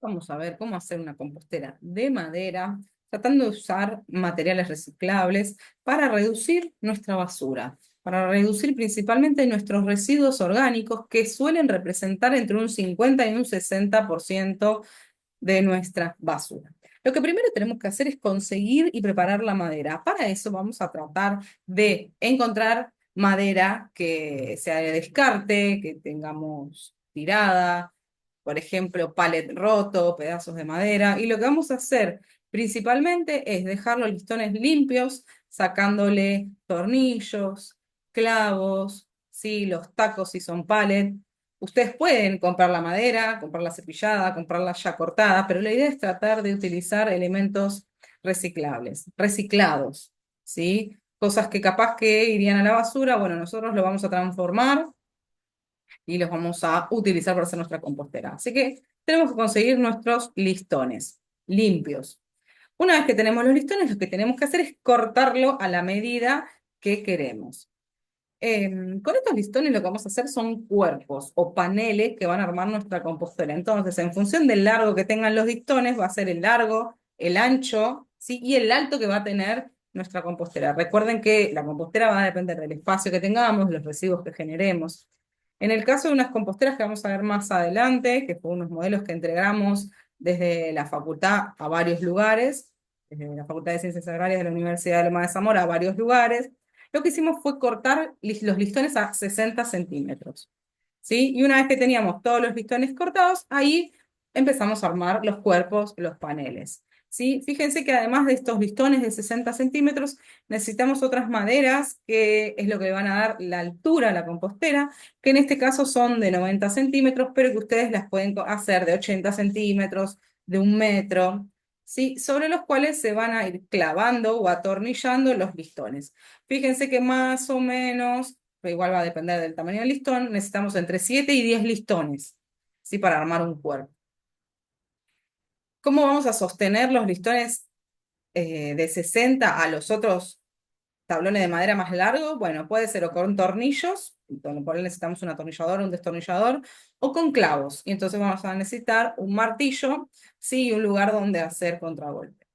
Vamos a ver cómo hacer una compostera de madera, tratando de usar materiales reciclables para reducir nuestra basura, para reducir principalmente nuestros residuos orgánicos que suelen representar entre un 50 y un 60% de nuestra basura. Lo que primero tenemos que hacer es conseguir y preparar la madera. Para eso vamos a tratar de encontrar madera que sea de descarte, que tengamos tirada, por ejemplo, palet roto, pedazos de madera. Y lo que vamos a hacer principalmente es dejar los listones limpios, sacándole tornillos, clavos, ¿sí? Los tacos si son palet. Ustedes pueden comprar la madera, comprarla cepillada, comprarla ya cortada, pero la idea es tratar de utilizar elementos reciclables, reciclados, ¿sí? Cosas que capaz que irían a la basura, bueno, nosotros lo vamos a transformar y los vamos a utilizar para hacer nuestra compostera. Así que tenemos que conseguir nuestros listones limpios. Una vez que tenemos los listones, lo que tenemos que hacer es cortarlo a la medida que queremos. Con estos listones lo que vamos a hacer son cuerpos o paneles que van a armar nuestra compostera. Entonces, en función del largo que tengan los listones, va a ser el largo, el ancho, ¿sí? Y el alto que va a tener nuestra compostera. Recuerden que la compostera va a depender del espacio que tengamos, los residuos que generemos. En el caso de unas composteras que vamos a ver más adelante, que fue unos modelos que entregamos desde la facultad a varios lugares, desde la Facultad de Ciencias Agrarias de la Universidad de Loma de Zamora a varios lugares, lo que hicimos fue cortar los listones a 60 centímetros, ¿sí? Y una vez que teníamos todos los listones cortados, ahí empezamos a armar los cuerpos, los paneles, ¿sí? Fíjense que además de estos listones de 60 centímetros, necesitamos otras maderas, que es lo que le van a dar la altura a la compostera, que en este caso son de 90 centímetros, pero que ustedes las pueden hacer de 80 centímetros, de 1 metro, ¿sí? Sobre los cuales se van a ir clavando o atornillando los listones. Fíjense que más o menos, pero igual va a depender del tamaño del listón, necesitamos entre 7 y 10 listones, ¿sí? Para armar un cuerpo. ¿Cómo vamos a sostener los listones de 60 a los otros tablones de madera más largos? Bueno, puede ser o con tornillos, por él necesitamos un atornillador o un destornillador, o con clavos. Y entonces vamos a necesitar un martillo, ¿sí? Y un lugar donde hacer contragolpe.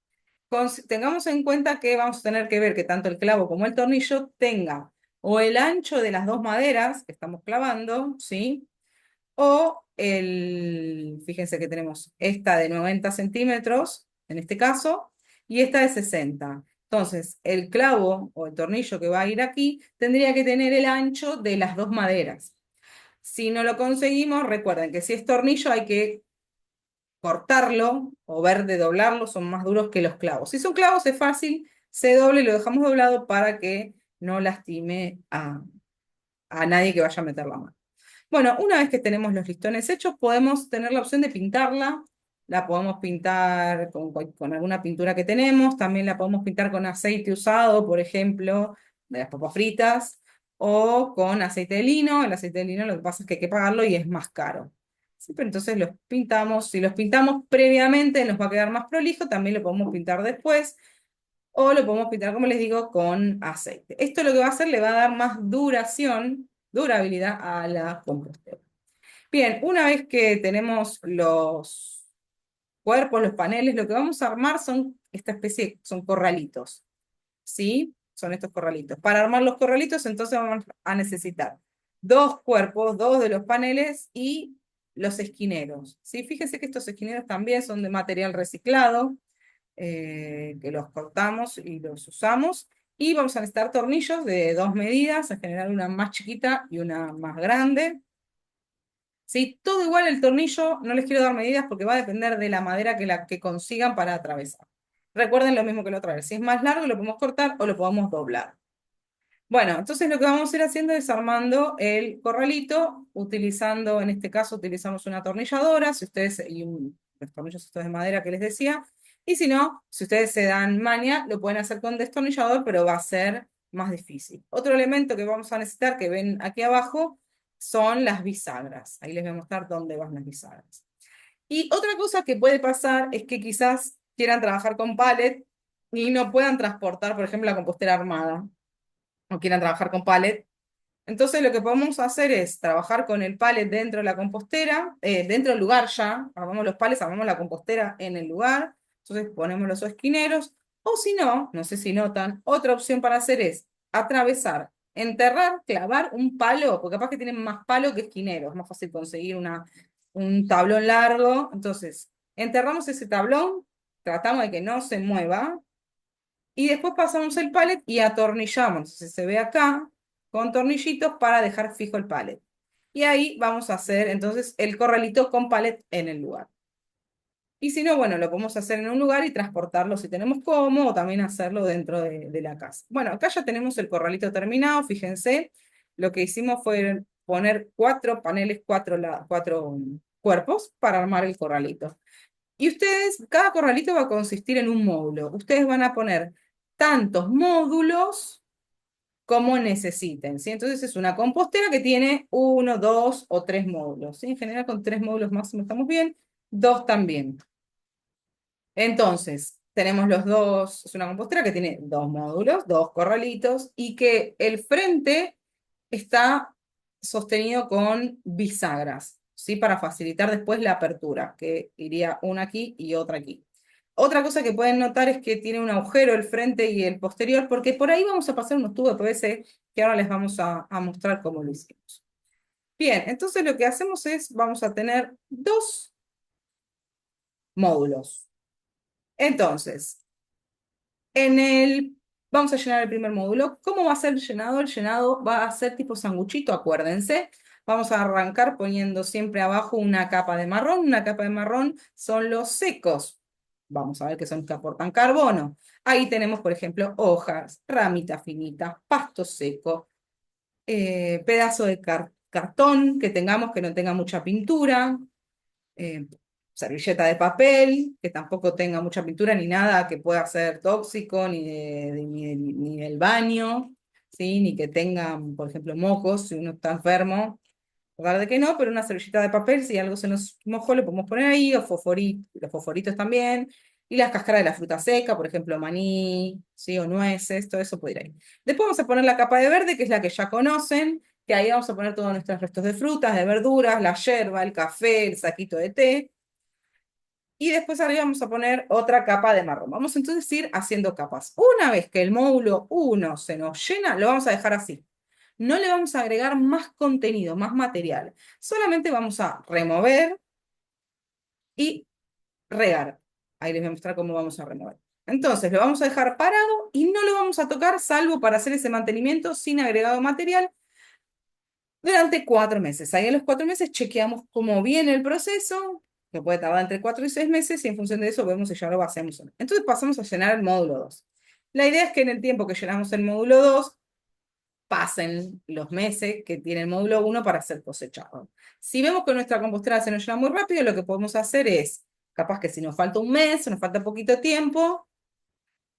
Tengamos en cuenta que vamos a tener que ver que tanto el clavo como el tornillo tenga o el ancho de las dos maderas que estamos clavando, ¿sí? O fíjense que tenemos esta de 90 centímetros, en este caso, y esta de 60. Entonces, el clavo o el tornillo que va a ir aquí tendría que tener el ancho de las dos maderas. Si no lo conseguimos, recuerden que si es tornillo hay que cortarlo o ver de doblarlo, son más duros que los clavos. Si son clavos es fácil, se doble y lo dejamos doblado para que no lastime a nadie que vaya a meter la mano. Bueno, una vez que tenemos los listones hechos, podemos tener la opción de pintarla. La podemos pintar con alguna pintura que tenemos, también la podemos pintar con aceite usado, por ejemplo, de las papas fritas, o con aceite de lino. El aceite de lino lo que pasa es que hay que pagarlo y es más caro. Sí, pero entonces los pintamos, si los pintamos previamente nos va a quedar más prolijo, también lo podemos pintar después, o lo podemos pintar, como les digo, con aceite. Esto lo que va a hacer, le va a dar más duración, durabilidad a la compostera. Bien, una vez que tenemos los cuerpos, los paneles, lo que vamos a armar son esta especie, son corralitos, ¿sí? Son estos corralitos. Para armar los corralitos, entonces vamos a necesitar dos cuerpos, dos de los paneles y los esquineros, ¿sí? Fíjense que estos esquineros también son de material reciclado, que los cortamos y los usamos. Y vamos a necesitar tornillos de dos medidas, en general una más chiquita y una más grande. ¿Sí? Todo igual el tornillo, no les quiero dar medidas porque va a depender de la madera que consigan para atravesar. Recuerden lo mismo que la otra vez, si es más largo lo podemos cortar o lo podemos doblar. Bueno, entonces lo que vamos a ir haciendo es armando el corralito, utilizando, en este caso utilizamos una atornilladora, si ustedes, los tornillos estos de madera que les decía, y si no, si ustedes se dan maña, lo pueden hacer con destornillador, pero va a ser más difícil. Otro elemento que vamos a necesitar, que ven aquí abajo, son las bisagras. Ahí les voy a mostrar dónde van las bisagras. Y otra cosa que puede pasar es que quizás quieran trabajar con pallet y no puedan transportar, por ejemplo, la compostera armada o quieran trabajar con pallet Entonces lo que podemos hacer es trabajar con el pallet dentro de la compostera, dentro del lugar ya, armamos los pallets, armamos la compostera en el lugar, entonces ponemos los esquineros, o si no, no sé si notan, otra opción para hacer es atravesar, enterrar, clavar un palo, porque capaz que tienen más palo que esquineros, es más fácil conseguir un tablón largo, entonces enterramos ese tablón, tratamos de que no se mueva, y después pasamos el pallet y atornillamos. Entonces se ve acá con tornillitos para dejar fijo el pallet. Y ahí vamos a hacer entonces el corralito con pallet en el lugar. Y si no, bueno, lo podemos hacer en un lugar y transportarlo si tenemos cómo, o también hacerlo dentro de la casa. Bueno, acá ya tenemos el corralito terminado, fíjense. Lo que hicimos fue poner 4 paneles, cuatro cuerpos para armar el corralito. Y ustedes, cada corralito va a consistir en un módulo. Ustedes van a poner tantos módulos como necesiten, ¿sí? Entonces es una compostera que tiene 1, 2 o 3 módulos, ¿sí? En general con 3 módulos máximo estamos bien, 2 también. Entonces, tenemos los dos, es una compostera que tiene 2 módulos, 2 corralitos, y que el frente está sostenido con bisagras, ¿sí? Para facilitar después la apertura, que iría una aquí y otra aquí. Otra cosa que pueden notar es que tiene un agujero el frente y el posterior, porque por ahí vamos a pasar unos tubos de PVC que ahora les vamos a mostrar cómo lo hicimos. Bien, entonces lo que hacemos es, vamos a tener 2 módulos. Entonces, vamos a llenar el primer módulo. ¿Cómo va a ser el llenado? El llenado va a ser tipo sanguchito, acuérdense. Vamos a arrancar poniendo siempre abajo una capa de marrón. Una capa de marrón son los secos. Vamos a ver que son los que aportan carbono. Ahí tenemos, por ejemplo, hojas, ramitas finitas, pasto seco, pedazo de cartón que tengamos que no tenga mucha pintura, eh, servilleta de papel, que tampoco tenga mucha pintura ni nada que pueda ser tóxico, ni del baño, ¿sí? Ni que tengan, por ejemplo, mocos, si uno está enfermo. Tratar de que no, pero una servilleta de papel, si algo se nos mojó, lo podemos poner ahí, o los fosforitos también, y las cáscaras de la fruta seca, por ejemplo, maní, ¿sí? O nueces, todo eso puede ir ahí. Después vamos a poner la capa de verde, que es la que ya conocen, que ahí vamos a poner todos nuestros restos de frutas, de verduras, la yerba, el café, el saquito de té, y después arriba vamos a poner otra capa de marrón. Vamos entonces a ir haciendo capas. Una vez que el módulo 1 se nos llena, lo vamos a dejar así. No le vamos a agregar más contenido, más material. Solamente vamos a remover y regar. Ahí les voy a mostrar cómo vamos a remover. Entonces lo vamos a dejar parado y no lo vamos a tocar salvo para hacer ese mantenimiento sin agregado material durante 4 meses. Ahí en los 4 meses chequeamos cómo viene el proceso, que puede tardar entre 4 y 6 meses, y en función de eso vemos si ya lo vaciamos o no. Entonces pasamos a llenar el módulo 2. La idea es que en el tiempo que llenamos el módulo 2 pasen los meses que tiene el módulo 1 para ser cosechado. Si vemos que nuestra compostera se nos llena muy rápido, lo que podemos hacer es, capaz que si nos falta un mes o nos falta poquito tiempo,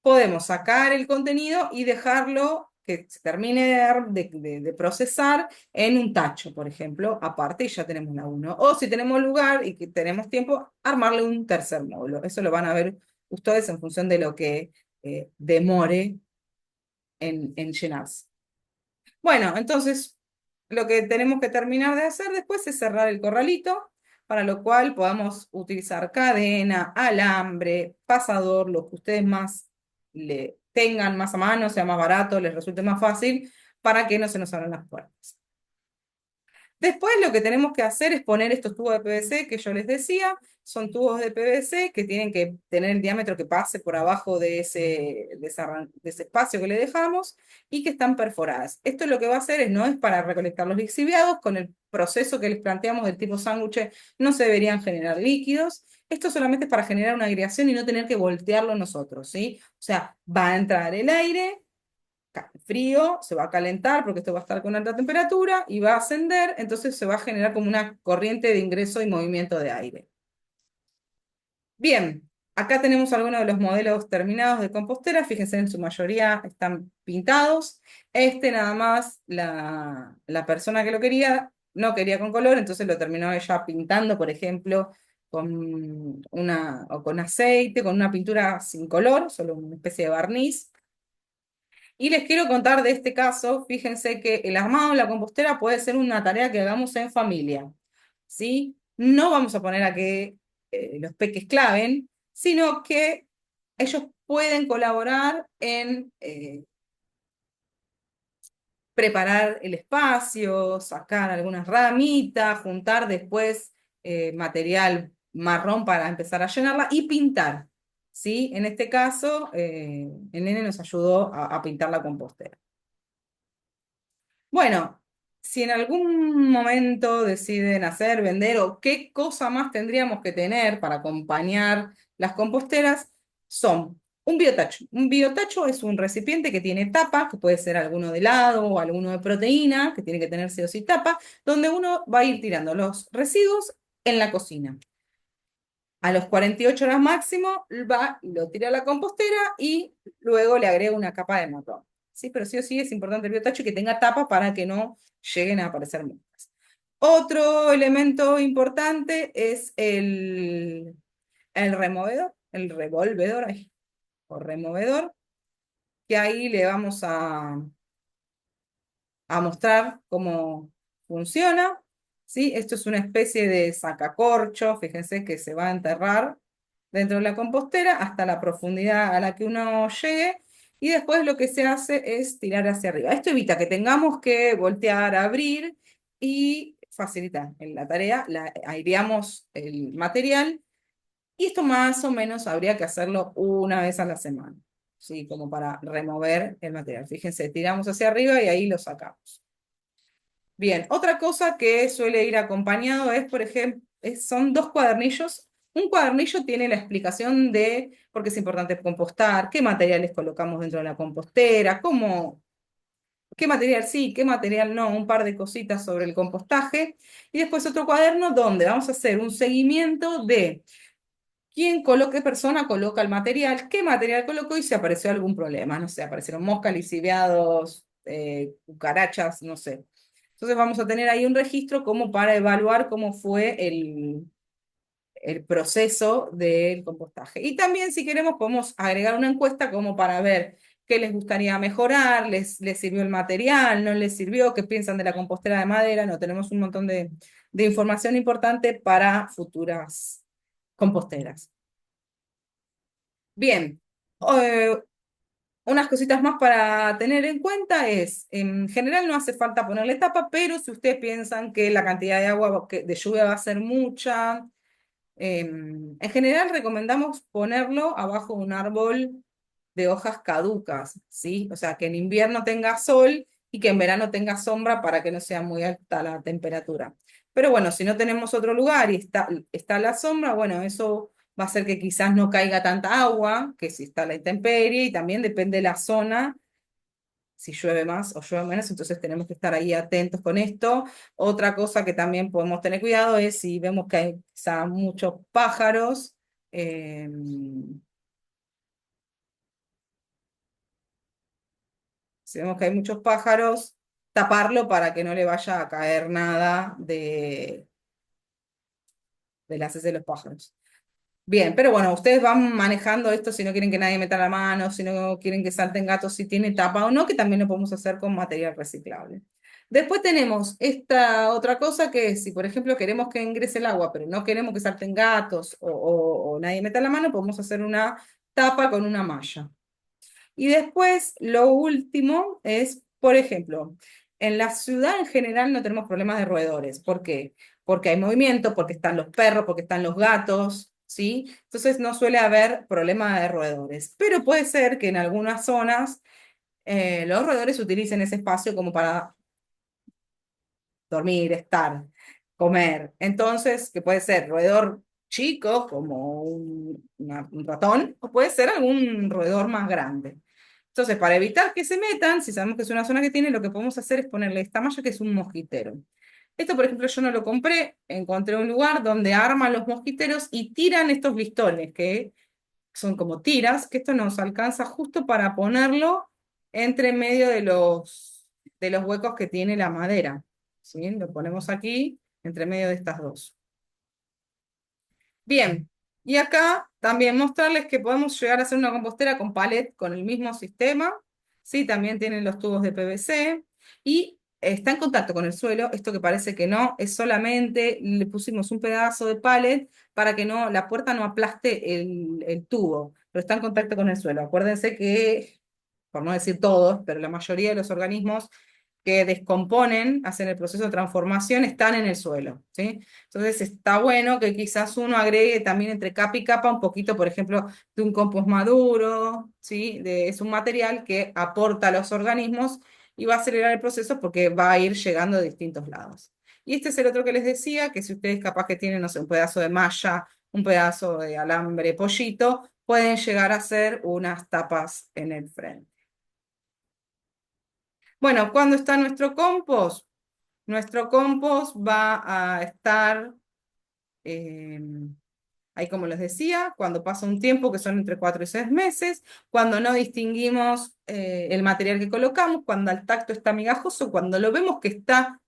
podemos sacar el contenido y dejarlo que se termine de procesar en un tacho, por ejemplo, aparte y ya tenemos la uno. O si tenemos lugar y que tenemos tiempo, armarle un tercer módulo. Eso lo van a ver ustedes en función de lo que demore en llenarse. Bueno, entonces lo que tenemos que terminar de hacer después es cerrar el corralito, para lo cual podamos utilizar cadena, alambre, pasador, lo que ustedes más le tengan más a mano, sea más barato, les resulte más fácil, para que no se nos abran las puertas. Después lo que tenemos que hacer es poner estos tubos de PVC que yo les decía. Son tubos de PVC que tienen que tener el diámetro que pase por abajo de ese espacio que le dejamos y que están perforadas. Esto lo que va a hacer no es para recolectar los lixiviados, con el proceso que les planteamos del tipo sándwich no se deberían generar líquidos. Esto solamente es para generar una aireación y no tener que voltearlo nosotros, ¿sí? O sea, va a entrar el aire frío, se va a calentar porque esto va a estar con alta temperatura y va a ascender, entonces se va a generar como una corriente de ingreso y movimiento de aire. Bien, acá tenemos algunos de los modelos terminados de compostera, fíjense en su mayoría están pintados. Este nada más, la persona que lo quería, no quería con color, entonces lo terminó ella pintando, por ejemplo, o con aceite, con una pintura sin color, solo una especie de barniz. Y les quiero contar de este caso, fíjense que el armado de la compostera puede ser una tarea que hagamos en familia, ¿sí? No vamos a poner a que los peques claven, sino que ellos pueden colaborar en preparar el espacio, sacar algunas ramitas, juntar después material marrón para empezar a llenarla y pintar, ¿sí? En este caso, el nene nos ayudó a pintar la compostera. Bueno, si en algún momento deciden hacer, vender o qué cosa más tendríamos que tener para acompañar las composteras, son un biotacho. Un biotacho es un recipiente que tiene tapa, que puede ser alguno de helado o alguno de proteína, que tiene que tener sí o sí tapa, donde uno va a ir tirando los residuos en la cocina. A los 48 horas máximo va, lo tira a la compostera y luego le agrega una capa de marrón. ¿Sí? Pero sí o sí es importante el biotacho y que tenga tapa para que no lleguen a aparecer moscas. Otro elemento importante es el removedor, el revolvedor ay, o removedor, que ahí le vamos a mostrar cómo funciona. ¿Sí? Esto es una especie de sacacorcho, fíjense que se va a enterrar dentro de la compostera hasta la profundidad a la que uno llegue y después lo que se hace es tirar hacia arriba. Esto evita que tengamos que voltear, abrir y facilita en la tarea, aireamos el material y esto más o menos habría que hacerlo una vez a la semana, ¿sí? Como para remover el material. Fíjense, tiramos hacia arriba y ahí lo sacamos. Bien, otra cosa que suele ir acompañado es, por ejemplo, son dos cuadernillos. Un cuadernillo tiene la explicación de por qué es importante compostar, qué materiales colocamos dentro de la compostera, qué material sí, qué material no, un par de cositas sobre el compostaje. Y después otro cuaderno donde vamos a hacer un seguimiento de qué persona coloca el material, qué material colocó y si apareció algún problema. No sé, aparecieron moscas, lisiviados, cucarachas, no sé. Entonces vamos a tener ahí un registro como para evaluar cómo fue el proceso del compostaje. Y también si queremos podemos agregar una encuesta como para ver qué les gustaría mejorar, les sirvió el material, no les sirvió, qué piensan de la compostera de madera. No, tenemos un montón de información importante para futuras composteras. Bien, eh, unas cositas más para tener en cuenta es, en general no hace falta ponerle tapa, pero si ustedes piensan que la cantidad de agua de lluvia va a ser mucha, en general recomendamos ponerlo abajo de un árbol de hojas caducas, ¿sí? O sea, que en invierno tenga sol y que en verano tenga sombra para que no sea muy alta la temperatura. Pero bueno, si no tenemos otro lugar y está la sombra, bueno, eso va a hacer que quizás no caiga tanta agua, que si está la intemperie, y también depende de la zona, si llueve más o llueve menos, entonces tenemos que estar ahí atentos con esto. Otra cosa que también podemos tener cuidado es si vemos que hay quizá muchos pájaros, eh, si vemos que hay muchos pájaros, taparlo para que no le vaya a caer nada de las heces de los pájaros. Bien, pero bueno, ustedes van manejando esto si no quieren que nadie meta la mano, si no quieren que salten gatos, si tiene tapa o no, que también lo podemos hacer con material reciclable. Después tenemos esta otra cosa que es, si por ejemplo queremos que ingrese el agua, pero no queremos que salten gatos o nadie meta la mano, podemos hacer una tapa con una malla. Y después, lo último es, por ejemplo, en la ciudad en general no tenemos problemas de roedores. ¿Por qué? Porque hay movimiento, porque están los perros, porque están los gatos, ¿sí? Entonces no suele haber problema de roedores. Pero puede ser que en algunas zonas los roedores utilicen ese espacio como para dormir, estar, comer. Entonces, que puede ser roedor chico, como un ratón, o puede ser algún roedor más grande. Entonces, para evitar que se metan, si sabemos que es una zona que tiene, lo que podemos hacer es ponerle esta malla que es un mosquitero. Esto, por ejemplo, yo no lo compré, encontré un lugar donde arman los mosquiteros y tiran estos listones, que son como tiras, que esto nos alcanza justo para ponerlo entre medio de los huecos que tiene la madera. ¿Sí? Lo ponemos aquí, entre medio de estas dos. Bien, y acá también mostrarles que podemos llegar a hacer una compostera con palet con el mismo sistema, Sí, también tienen los tubos de PVC y está en contacto con el suelo. Esto que parece que no, es solamente le pusimos un pedazo de palet para que no, la puerta no aplaste el tubo, pero está en contacto con el suelo. Acuérdense que, por no decir todos, pero la mayoría de los organismos que descomponen, hacen el proceso de transformación, están en el suelo, ¿sí? Entonces está bueno que quizás uno agregue también entre capa y capa un poquito, por ejemplo, de un compost maduro, ¿sí? Es un material que aporta a los organismos y va a acelerar el proceso porque va a ir llegando de distintos lados. Y este es el otro que les decía, que si ustedes capaz que tienen, no sé, un pedazo de malla, un pedazo de alambre pollito, pueden llegar a hacer unas tapas en el frente. Bueno, ¿cuándo está nuestro compost? Nuestro compost va a estar, eh, ahí como les decía, cuando pasa un tiempo, que son entre 4 y 6 meses, cuando no distinguimos el material que colocamos, cuando al tacto está migajoso, cuando lo vemos que está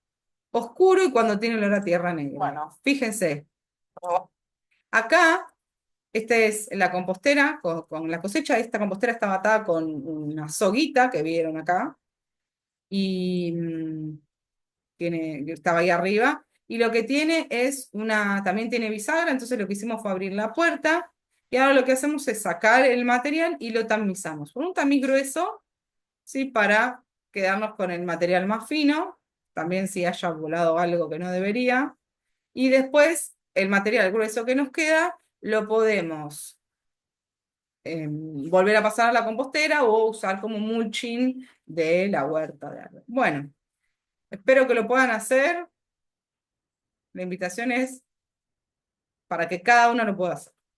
oscuro y cuando tiene olor a tierra negra. Bueno, fíjense, acá, esta es la compostera con la cosecha. Esta compostera está atada con una soguita que vieron acá y estaba ahí arriba. Y lo que tiene es también tiene bisagra, entonces lo que hicimos fue abrir la puerta. Y ahora lo que hacemos es sacar el material y lo tamizamos. Con un tamiz grueso, ¿sí? Para quedarnos con el material más fino, también si haya volado algo que no debería. Y después, el material grueso que nos queda, lo podemos volver a pasar a la compostera o usar como mulching de la huerta de árbol. Bueno, espero que lo puedan hacer. La invitación es para que cada uno lo pueda hacer.